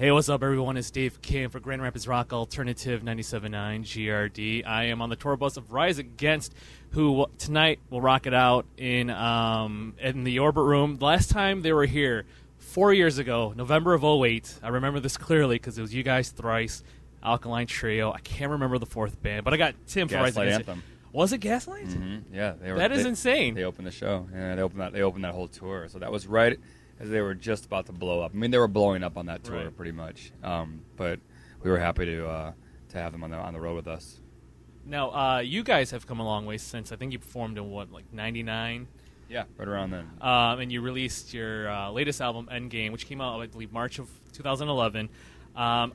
Hey, what's up, everyone? It's Dave Kim for Grand Rapids Rock Alternative 97.9 GRD. I am on the tour bus of Rise Against, who tonight will rock it out in the Orbit Room. The last time they were here, 4 years ago, November of 08. I remember this clearly because it was you guys thrice, Alkaline Trio. I can't remember the fourth band, but I got Tim for Rise Against. Anthem. Was it Gaslight? Mm-hmm. Yeah, that is insane. They opened the show, and they opened that whole tour. So that was right as they were just about to blow up. I mean, they were blowing up on that tour pretty much, but we were happy to have them on the road with us. Now, you guys have come a long way since. I think you performed in like 99. Yeah, right around then. And you released your latest album, Endgame, which came out, I believe, March of 2011.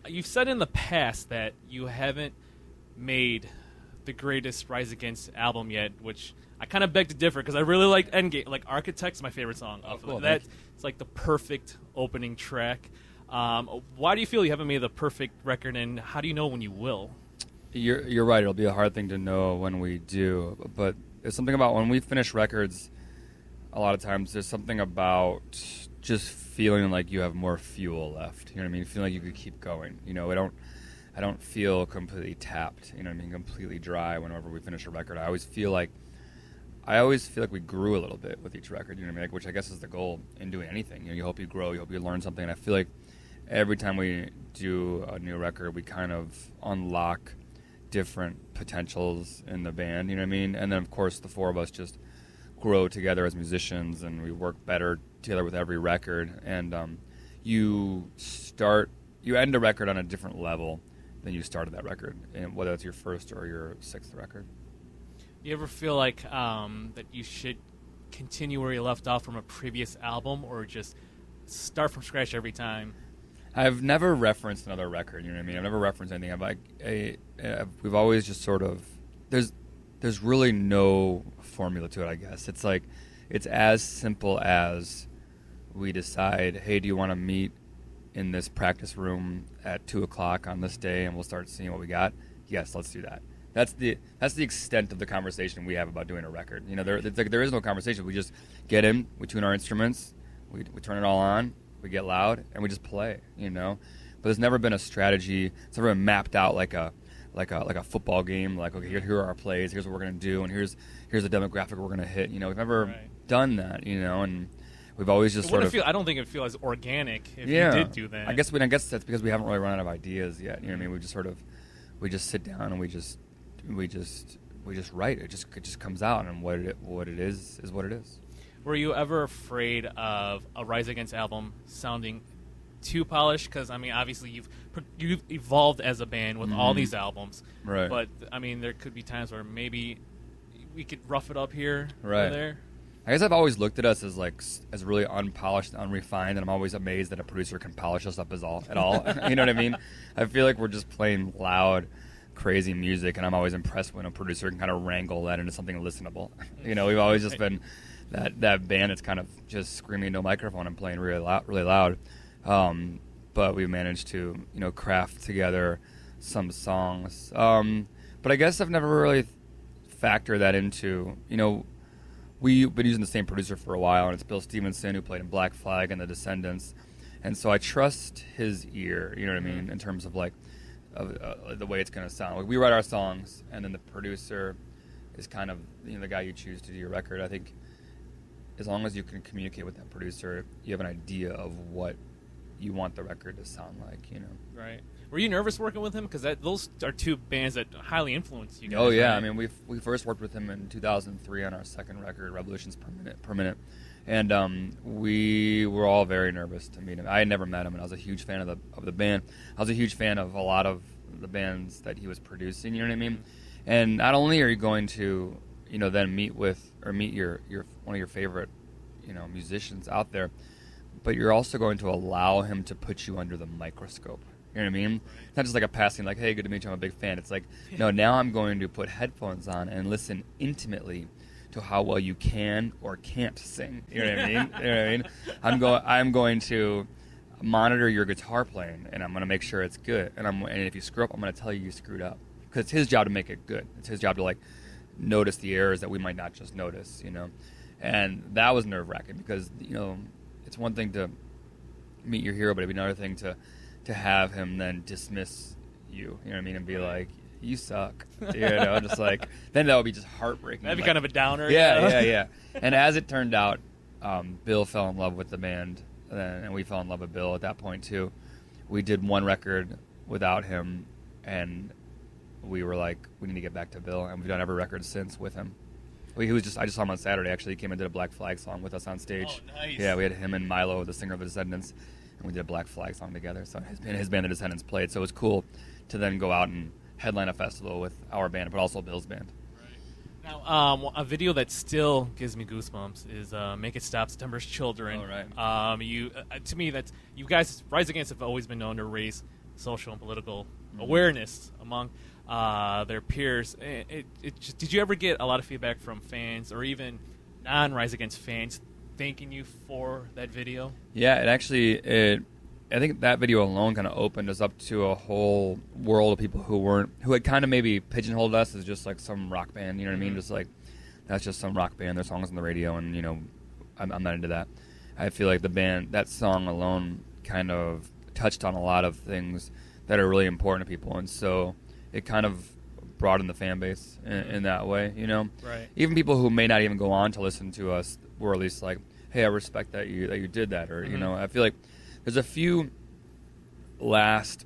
You've said in the past that you haven't made the greatest Rise Against album yet, which I kind of beg to differ because I really like Endgame. Like Architect's my favorite song. Cool, That's like the perfect opening track. Why do you feel you haven't made the perfect record, and how do you know when you will? You're right. It'll be a hard thing to know when we do, but there's something about when we finish records. A lot of times, there's something about just feeling like you have more fuel left. You know what I mean? Feeling like you could keep going. You know, I don't feel completely tapped. You know what I mean? Completely dry whenever we finish a record. I always feel like we grew a little bit with each record. You know what I mean? Like, which I guess is the goal in doing anything. You know, you hope you grow, you hope you learn something. And I feel like every time we do a new record, we kind of unlock different potentials in the band. You know what I mean? And then of course the four of us just grow together as musicians, and we work better together with every record. And you end a record on a different level than you started that record, and whether it's your first or your sixth record. Do you ever feel like that you should continue where you left off from a previous album, or just start from scratch every time? I've never referenced another record. You know what I mean? I've never referenced anything. We've always just sort of there's really no formula to it, I guess. It's like it's as simple as we decide, hey, do you want to meet in this practice room at 2:00 on this day, and we'll start seeing what we got? Yes, let's do that. That's the extent of the conversation we have about doing a record. You know, there is no conversation. We just get in, we tune our instruments, we turn it all on, we get loud, and we just play. You know, but there's never been a strategy. It's never been mapped out like a football game. Like, okay, here are our plays. Here's what we're gonna do, and here's the demographic we're gonna hit. You know, we've never done that. You know, and we've always just I don't think it would feel as organic if you did do that. I guess that's because we haven't really run out of ideas yet. You know what I mean? We just sit down and we just write. It just comes out, and what it is what it is. Were you ever afraid of a Rise Against album sounding too polished? Because I mean, obviously you've evolved as a band with all these albums, right? But I mean, there could be times where maybe we could rough it up here or there. I guess I've always looked at us as really unpolished, unrefined, and I'm always amazed that a producer can polish us up at all. You know what I mean? I feel like we're just playing loud, crazy music, and I'm always impressed when a producer can kind of wrangle that into something listenable. You know, we've always just been that band that's kind of just screaming into a microphone and playing really loud. But we managed to, you know, craft together some songs. But I guess I've never really factored that into, you know, we've been using the same producer for a while, and it's Bill Stevenson, who played in Black Flag and The Descendants. And so I trust his ear, you know what I mean, in terms of like the way it's going to sound. Like, we write our songs, and then the producer is kind of, you know, the guy you choose to do your record. I think as long as you can communicate with that producer, you have an idea of what you want the record to sound like, you know. Right. Were you nervous working with him? Because those are two bands that highly influenced you guys. Oh, yeah. Right? I mean, we first worked with him in 2003 on our second record, Revolutions Per Minute. And we were all very nervous to meet him. I had never met him, and I was a huge fan of the band. I was a huge fan of a lot of the bands that he was producing, you know what I mean? And not only are you going to, you know, then meet your one of your favorite, you know, musicians out there, but you're also going to allow him to put you under the microscope. You know what I mean? It's not just like a passing, like, hey, good to meet you, I'm a big fan. It's like, no, now I'm going to put headphones on and listen intimately to how well you can or can't sing. You know what I mean? You know what I mean? I'm going to monitor your guitar playing, and I'm going to make sure it's good. And if you screw up, I'm going to tell you screwed up. Because it's his job to make it good. It's his job to, like, notice the errors that we might not just notice, you know? And that was nerve-wracking because, you know, it's one thing to meet your hero, but it'd be another thing to to have him then dismiss you, you know what I mean, and be like, you suck, you know, just like, then that would be just heartbreaking. That'd be like, kind of a downer. Yeah. And as it turned out, Bill fell in love with the band, and we fell in love with Bill at that point too. We did one record without him, and we were like, we need to get back to Bill, and we've done every record since with him. I just saw him on Saturday, actually. He came and did a Black Flag song with us on stage. Oh, nice. Yeah, we had him and Milo, the singer of the Descendants, and we did a Black Flag song together. So his band, the Descendants, played. So it was cool to then go out and headline a festival with our band, but also Bill's band. Right. Now, a video that still gives me goosebumps is "Make It Stop, September's Children." Oh, right. To me, that's you guys. Rise Against have always been known to raise social and political awareness among their peers. Did you ever get a lot of feedback from fans or even non-Rise Against fans thanking you for that video? Yeah, I think that video alone kind of opened us up to a whole world of people who had kind of maybe pigeonholed us as just like some rock band, you know what I mean? Just like, that's just some rock band, their songs on the radio, and, you know, I'm not into that. I feel like that song alone kind of touched on a lot of things that are really important to people, and so it kind of broadened the fan base in that way, you know? Right. Even people who may not even go on to listen to us were at least like, hey, I respect that you did that, or, you know, I feel like there's a few last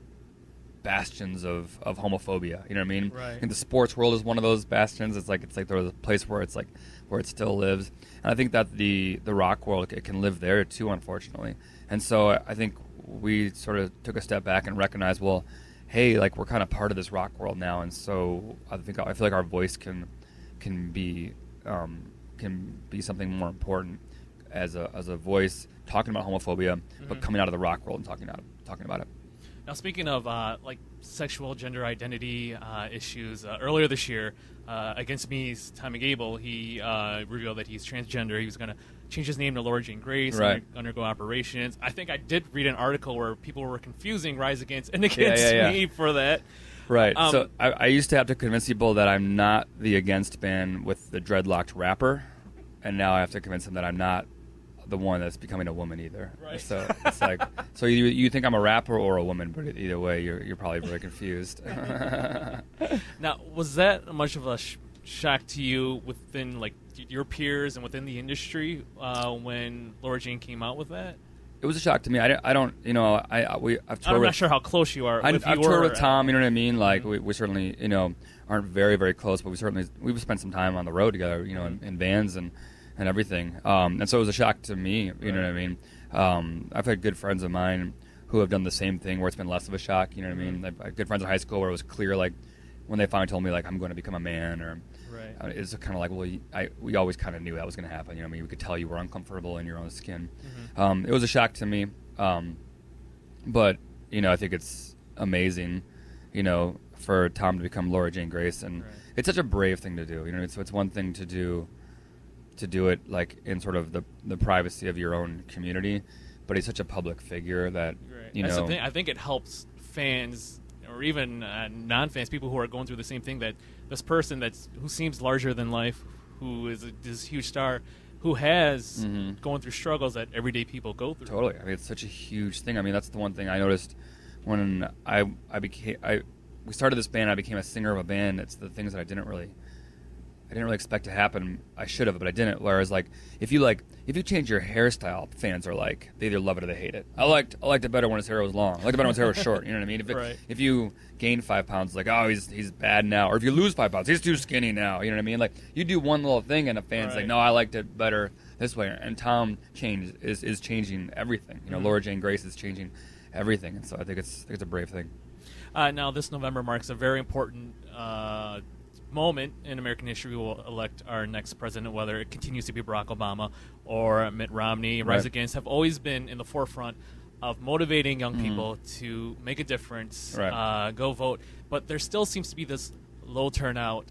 bastions of homophobia. You know what I mean? Right. I think the sports world is one of those bastions. It's like there's a place where it's like where it still lives, and I think that the rock world, it can live there too, unfortunately. And so I think we sort of took a step back and recognized, well, hey, like we're kind of part of this rock world now, and so I feel like our voice can be something more important as a voice talking about homophobia, but coming out of the rock world and talking about it. Now, speaking of like sexual gender identity issues, earlier this year, Against Me's Tommy Gable, he revealed that he's transgender. He was going to change his name to Laura Jane Grace, right, and undergo operations. I think I did read an article where people were confusing Rise Against and Against Me for that. Right. So I used to have to convince people that I'm not the Against band with the dreadlocked rapper, and now I have to convince them that I'm not the one that's becoming a woman either. Right. So it's like, so you think I'm a rapper or a woman, but either way, you're probably very confused. Now, was that much of a shock to you within like your peers and within the industry when Laura Jane came out with that? It was a shock to me. I don't, you know, I've toured I'm not sure how close you are. I've toured with Tom, you know what I mean? Like, we certainly, you know, aren't very, very close, but we've spent some time on the road together, you know, in bands and everything. And so it was a shock to me, you know what I mean? I've had good friends of mine who have done the same thing where it's been less of a shock, you know what I mean? I've had good friends in high school where it was clear, like, when they finally told me, like, I'm going to become a man, or it's kind of like, well, we always kind of knew that was going to happen, you know what I mean? We could tell you were uncomfortable in your own skin. It was a shock to me, but, you know, I think it's amazing, you know, for Tom to become Laura Jane Grace, and it's such a brave thing to do, you know. It's one thing to do it like in sort of the privacy of your own community, but he's such a public figure that you That's know. the thing. I think it helps fans or even non-fans, people who are going through the same thing, that this person who seems larger than life, who is this huge star, who has going through struggles that everyday people go through. Totally. I mean, it's such a huge thing. I mean, that's the one thing I noticed when we started this band. I became a singer of a band. It's the things that I didn't really expect to happen. I should have, but I didn't. Whereas, like, if you change your hairstyle, fans are like, they either love it or they hate it. I liked it better when his hair was long. I liked it better when his hair was short. You know what I mean? If you gain 5 pounds, like, oh, he's bad now. Or if you lose 5 pounds, he's too skinny now. You know what I mean? Like, you do one little thing, and a fan's like, no, I liked it better this way. And Tom is changing everything. You know, Laura Jane Grace is changing everything, and so I think it's a brave thing. Now, this November marks a very important moment in American history. We will elect our next president, whether it continues to be Barack Obama or Mitt Romney. Rise Against have always been in the forefront of motivating young people to make a difference, go vote. But there still seems to be this low turnout.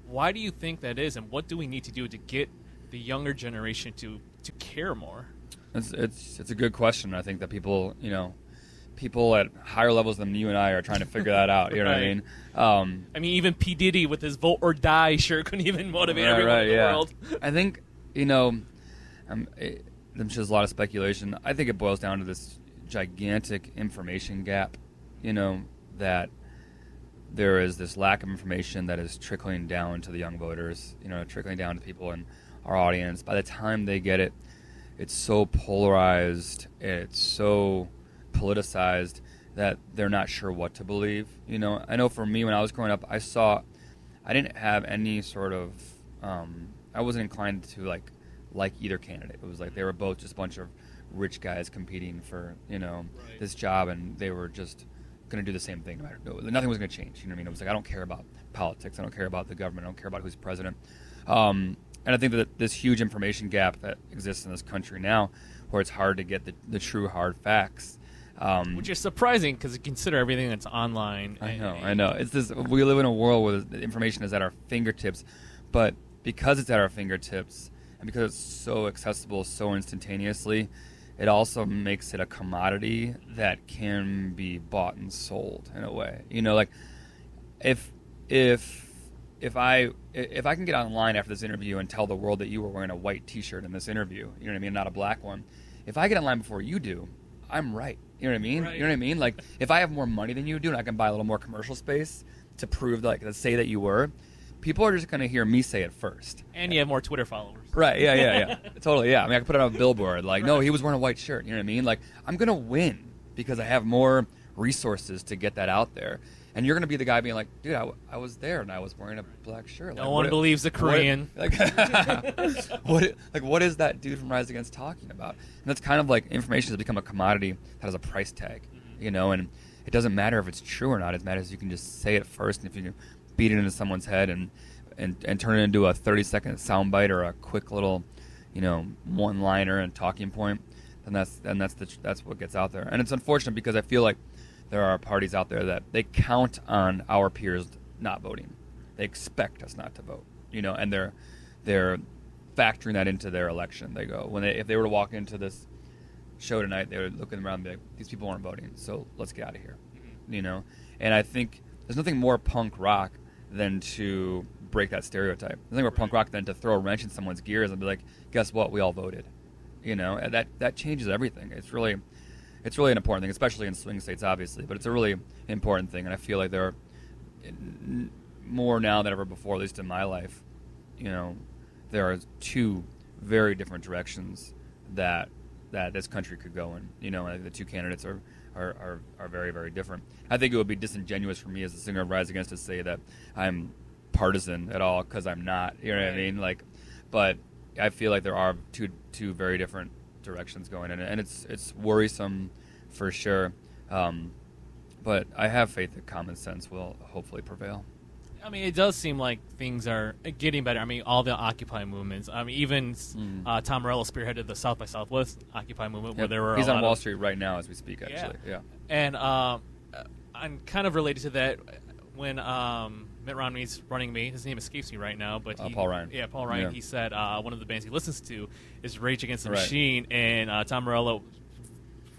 Why do you think that is, and what do we need to do to get the younger generation to care more? It's a good question. I think that people at higher levels than you and I are trying to figure that out. You know what I mean? I mean, even P. Diddy with his vote or die shirt couldn't even motivate everyone in the world. I think, you know, there's just a lot of speculation. I think it boils down to this gigantic information gap, that there is this lack of information that is trickling down to the young voters, trickling down to people in our audience. By the time they get it, it's so polarized, it's so politicized that they're not sure what to believe. I know for me, when I was growing up, I didn't have any sort of, I wasn't inclined to like either candidate. It was like they were both just a bunch of rich guys competing for, this job, and they were just going to do the same thing. Nothing was going to change. It was like, I don't care about politics. I don't care about the government. I don't care about who's president. And I think that this huge information gap that exists in this country now, where it's hard to get the true hard facts. Which is surprising because you consider everything that's online. I know. It's this. We live in a world where the information is at our fingertips, but because it's at our fingertips and because it's so accessible so instantaneously, it also makes it a commodity that can be bought and sold in a way. Like if I can get online after this interview and tell the world that you were wearing a white T-shirt in this interview, you know what I mean, not a black one. If I get online before you do, I'm right. You know what I mean? Right. You know what I mean? Like, if I have more money than you do and I can buy a little more commercial space to prove, to say that you were, people are just going to hear me say it first. And you have more Twitter followers. Right, yeah. Totally, yeah. I mean, I can put it on a billboard, no, he was wearing a white shirt. You know what I mean? Like, I'm going to win because I have more resources to get that out there. And you're going to be the guy being like, dude, I was there and I was wearing a black shirt. No one believes a Korean. What is that dude from Rise Against talking about? And that's kind of like information has become a commodity that has a price tag, and it doesn't matter if it's true or not. It matters if you can just say it first, and if you can beat it into someone's head and turn it into a 30-second soundbite or a quick little, one-liner and talking point, then that's what gets out there. And it's unfortunate because I feel like there are parties out there that they count on our peers not voting. They expect us not to vote, and they're factoring that into their election. They go, if they were to walk into this show tonight, they would look around and be like, these people aren't voting, so let's get out of here, And I think there's nothing more punk rock than to break that stereotype. There's nothing more punk rock than to throw a wrench in someone's gears and be like, guess what? We all voted, And that changes everything. It's really an important thing, especially in swing states, obviously, but it's a really important thing. And I feel like there are more now than ever before, at least in my life, there are two very different directions that this country could go in, and I think the two candidates are very, very different. I think it would be disingenuous for me as a singer of Rise Against to say that I'm partisan at all, because I'm not, what I mean? But I feel like there are two very different directions going in, and it's worrisome for sure, but I have faith that common sense will hopefully prevail. I mean, it does seem like things are getting better. I mean, all the Occupy movements. I mean, even Tom Morello spearheaded the South by Southwest Occupy movement, where there were he's on Wall Street right now as we speak, actually. Yeah. And I'm kind of related to that. When Mitt Romney's running mate, his name escapes me right now, but Paul Ryan. Yeah, Paul Ryan. Yeah. He said one of the bands he listens to is Rage Against the right. Machine, and Tom Morello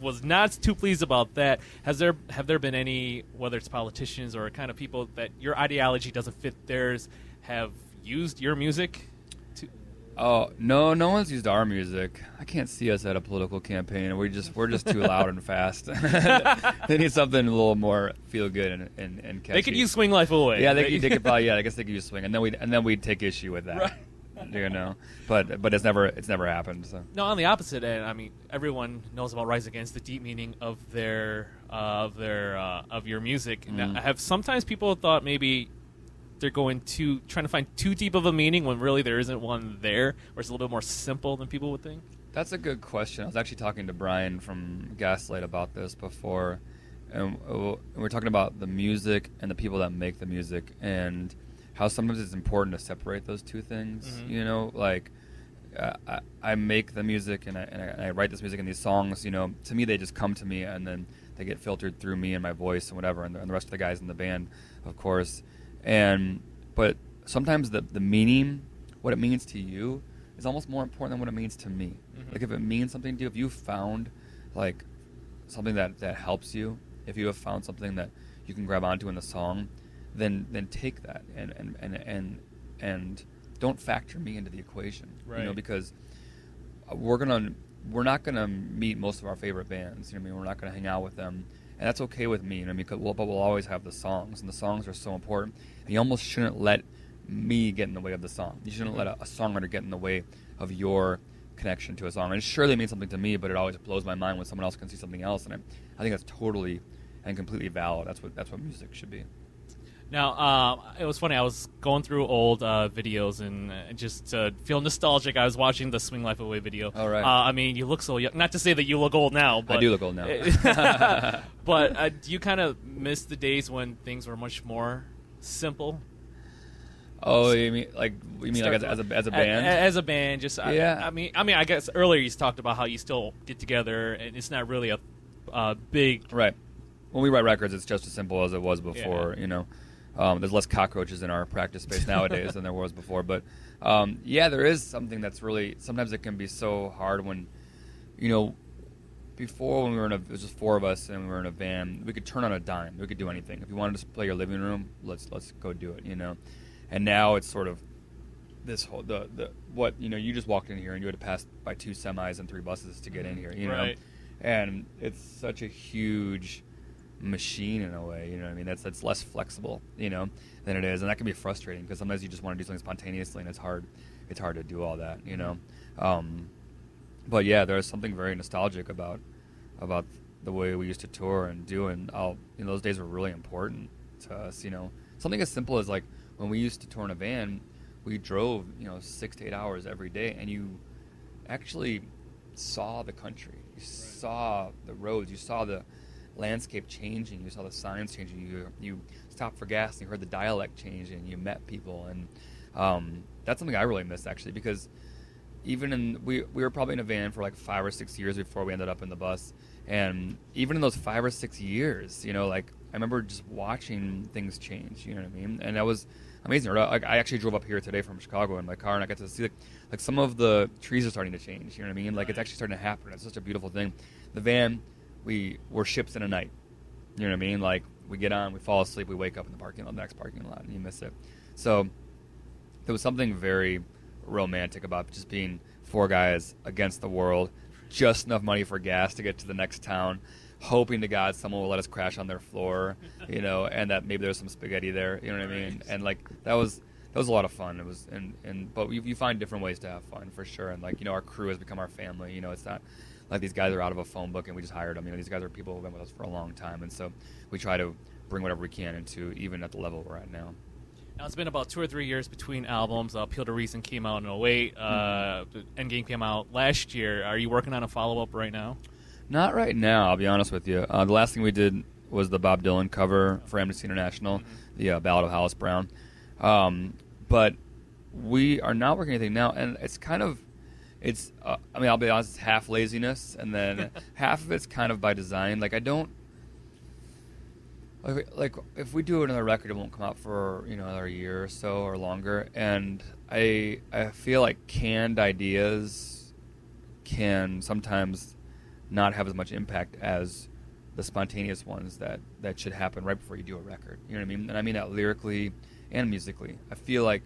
was not too pleased about that. Have there been any, whether it's politicians or kind of people that your ideology doesn't fit theirs, have used your music? Oh, no one's used our music. I can't see us at a political campaign. We're just too loud and fast. They need something a little more feel good and catchy. They could use Swing Life Away. Yeah, they could probably. Yeah, I guess they could use Swing, and then we'd take issue with that. Right. But it's never happened. So. No, on the opposite end, I mean, everyone knows about Rise Against, the deep meaning of of your music. Mm-hmm. Now, have sometimes people thought maybe they're trying to find too deep of a meaning when really there isn't one there, or it's a little bit more simple than people would think? That's a good question. I was actually talking to Brian from Gaslight about this before, and we're talking about the music and the people that make the music, and how sometimes it's important to separate those two things. Mm-hmm. I make the music and I write this music and these songs. To me, they just come to me, and then they get filtered through me and my voice and whatever, and the rest of the guys in the band, of course. But sometimes the meaning, what it means to you, is almost more important than what it means to me. Mm-hmm. If it means something to you, if you found something that helps you, if you have found something that you can grab onto in the song, then take that and don't factor me into the equation. Right. Because we're gonna we're not going to meet most of our favorite bands. You know what I mean? We're not going to hang out with them. And that's okay with me. You know what I mean? But we'll always have the songs. And the songs are so important. And you almost shouldn't let me get in the way of the song. You shouldn't let a songwriter get in the way of your connection to a song. And it surely means something to me, but it always blows my mind when someone else can see something else. And I think that's totally and completely valid. That's what music should be. Now, it was funny. I was going through old videos and just feel nostalgic. I was watching the Swing Life Away video. Oh, right. I mean, you look so young. Not to say that you look old now. But I do look old now. But do you kind of miss the days when things were much more simple? Oh, you mean like as a band? As a band, just yeah. I mean, I guess earlier you talked about how you still get together, and it's not really a big right. When we write records, it's just as simple as it was before. Yeah. You know. There's less cockroaches in our practice space nowadays than there was before. But, yeah, there is something that's really – sometimes it can be so hard when, you know, before when we were it was just four of us and we were in a van, we could turn on a dime. We could do anything. If you wanted to play your living room, let's go do it, you know. And now it's sort of this whole – you know, you just walked in here and you had to pass by 2 semis and 3 buses to get in here, you know. Right. And it's such a huge – machine in a way, you know what I mean? That's less flexible, you know, than it is, and that can be frustrating because sometimes you just want to do something spontaneously, and it's hard to do all that, you know. But yeah, there's something very nostalgic about the way we used to tour and do, and those days were really important to us, you know. Something as simple as like when we used to tour in a van, we drove, you know, 6 to 8 hours every day, and you actually saw the country, you saw the roads, you saw the landscape changing, you saw the signs changing, you stopped for gas and you heard the dialect change and you met people, and that's something I really miss actually, because even we were probably in a van for like 5 or 6 years before we ended up in the bus, and even in those 5 or 6 years, you know, like I remember just watching things change, you know what I mean, and that was amazing. Like I actually drove up here today from Chicago in my car, and I got to see like some of the trees are starting to change, you know what I mean, like it's actually starting to happen. It's such a beautiful thing. The van, we're ships in a night. You know what I mean? Like, we get on, we fall asleep, we wake up in the next parking lot, and you miss it. So, there was something very romantic about just being 4 guys against the world, just enough money for gas to get to the next town, hoping to God someone will let us crash on their floor, you know, and that maybe there's some spaghetti there, you know what I mean? And, like, that was a lot of fun. It was, but you find different ways to have fun, for sure. And, like, you know, our crew has become our family. You know, it's not like these guys are out of a phone book and we just hired them. You know, these guys are people who've been with us for a long time, and so we try to bring whatever we can into even at the level we're at now. Now it's been about 2 or 3 years between albums. Peel to Reason came out in 2008. Endgame came out last year. Are you working on a follow-up right now? Not right now, I'll be honest with you. The last thing we did was the Bob Dylan cover for Amnesty International, the Ballad of Hollis Brown. But we are not working anything now, and it's kind of I mean, I'll be honest, it's half laziness, and then half of it's kind of by design. Like, I don't, like, if we do another record, it won't come out for, you know, another year or so or longer, and I feel like canned ideas can sometimes not have as much impact as the spontaneous ones that should happen right before you do a record. You know what I mean? And I mean that lyrically and musically. I feel like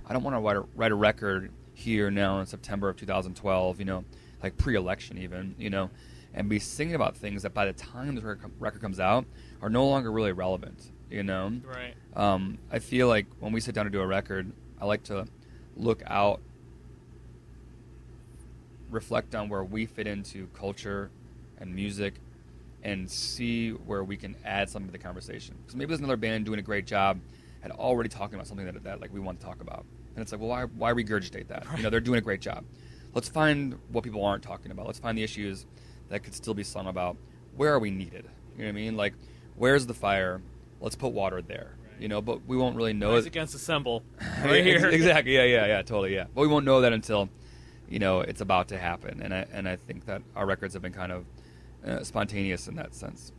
I don't want to write a record here now in September of 2012, you know, like pre-election even, you know, and be singing about things that by the time the record comes out are no longer really relevant, you know? Right. I feel like when we sit down to do a record, I like to look out, reflect on where we fit into culture and music, and see where we can add something to the conversation. Because maybe there's another band doing a great job at already talking about something that like we want to talk about. And it's like, well, why regurgitate that? Right. You know, they're doing a great job. Let's find what people aren't talking about. Let's find the issues that could still be sung about. Where are we needed? You know what I mean? Like, where's the fire? Let's put water there. Right. You know, but we won't really know. Rise against Assemble. Right here. Exactly. Yeah. Totally. Yeah. But we won't know that until, you know, it's about to happen. And I think that our records have been kind of spontaneous in that sense.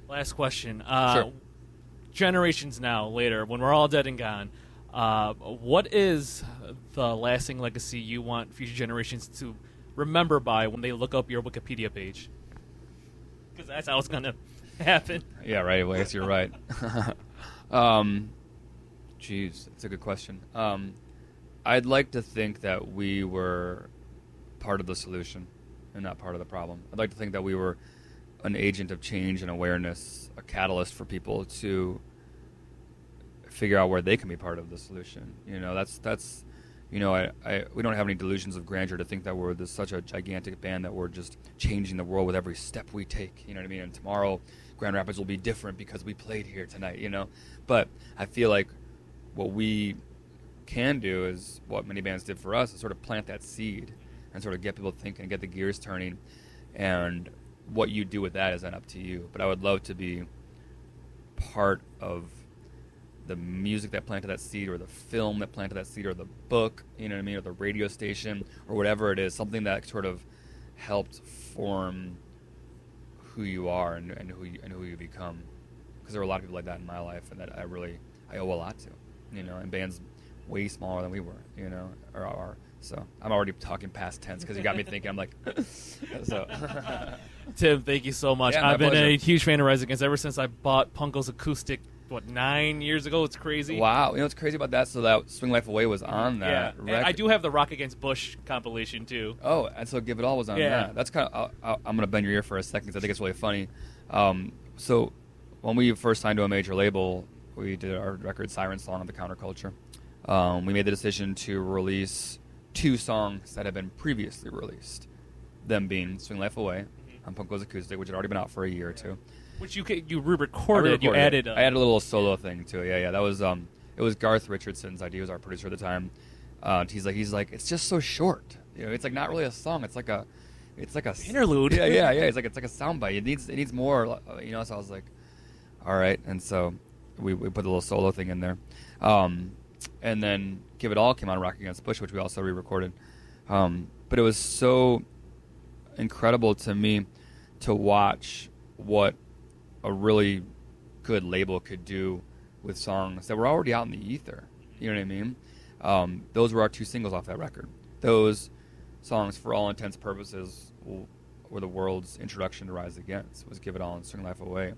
Last question. Sure. Generations now, later, when we're all dead and gone, what is the lasting legacy you want future generations to remember by when they look up your Wikipedia page? Because that's how it's going to happen. Yeah, right. Well, I guess you're right. Jeez, that's a good question. I'd like to think that we were part of the solution. and not part of the problem. I'd like to think that we were an agent of change and awareness, a catalyst for people to figure out where they can be part of the solution. You know, that's you know, we don't have any delusions of grandeur to think that we're such a gigantic band that we're just changing the world with every step we take. You know what I mean? And tomorrow, Grand Rapids will be different because we played here tonight. You know, but I feel like what we can do is what many bands did for us, is sort of plant that seed and sort of get people thinking, get the gears turning, and what you do with that is then up to you. But I would love to be part of the music that planted that seed, or the film that planted that seed, or the book, you know what I mean, or the radio station, or whatever it is, something that sort of helped form who you are and who you become. Because there were a lot of people like that in my life, and that I owe a lot to, you know, and bands way smaller than we were, you know, or are. So I'm already talking past tense because you got me thinking. I'm like, so. Tim, thank you so much. Yeah, I've been pleasure. a huge fan of Rise Against ever since I bought Punko's acoustic, 9 years ago? It's crazy. Wow. You know what's crazy about that? So that Swing Life Away was on that And record. I do have the Rock Against Bush compilation, too. Oh, and so Give It All was on that. That's kind of, I'm going to bend your ear for a second because I think it's really funny. So when we first signed to a major label, we did our record Siren Song on the Counterculture. We made the decision to release 2 songs that had been previously released, them being Swing Life Away on Punko's Acoustic, which had already been out for a year or two. Which you re-recorded. You added. I added a little solo thing to it. Yeah. That was it was Garth Richardson's idea. He was our producer at the time. He's like, it's just so short. You know, it's like not really a song. It's like a interlude. Yeah. It's like a soundbite. It needs more. You know. So I was like, all right. And so we put a little solo thing in there. And then Give It All came on Rock Against Bush, which we also re-recorded. But it was so incredible to me to watch what a really good label could do with songs that were already out in the ether. You know what I mean? Those were our 2 singles off that record. Those songs, for all intents and purposes, were the world's introduction to Rise Against, was Give It All and Swing Life Away.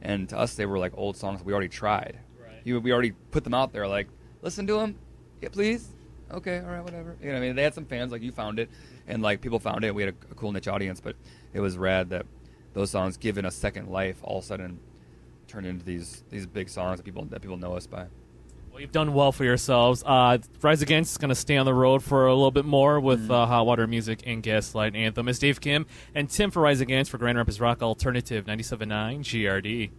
And to us, they were like old songs that we already tried. Right. We already put them out there, like, listen to them, yeah, please. Okay, all right, whatever. You know what I mean? They had some fans, like you found it, and like people found it. We had a cool niche audience, but it was rad that those songs, given a second life, all of a sudden turned into these big songs that people know us by. Well, you've done well for yourselves. Rise Against is going to stay on the road for a little bit more with Hot Water Music and Gaslight Anthem. It's Dave Kim and Tim for Rise Against for Grand Rapids Rock Alternative 97.9 GRD.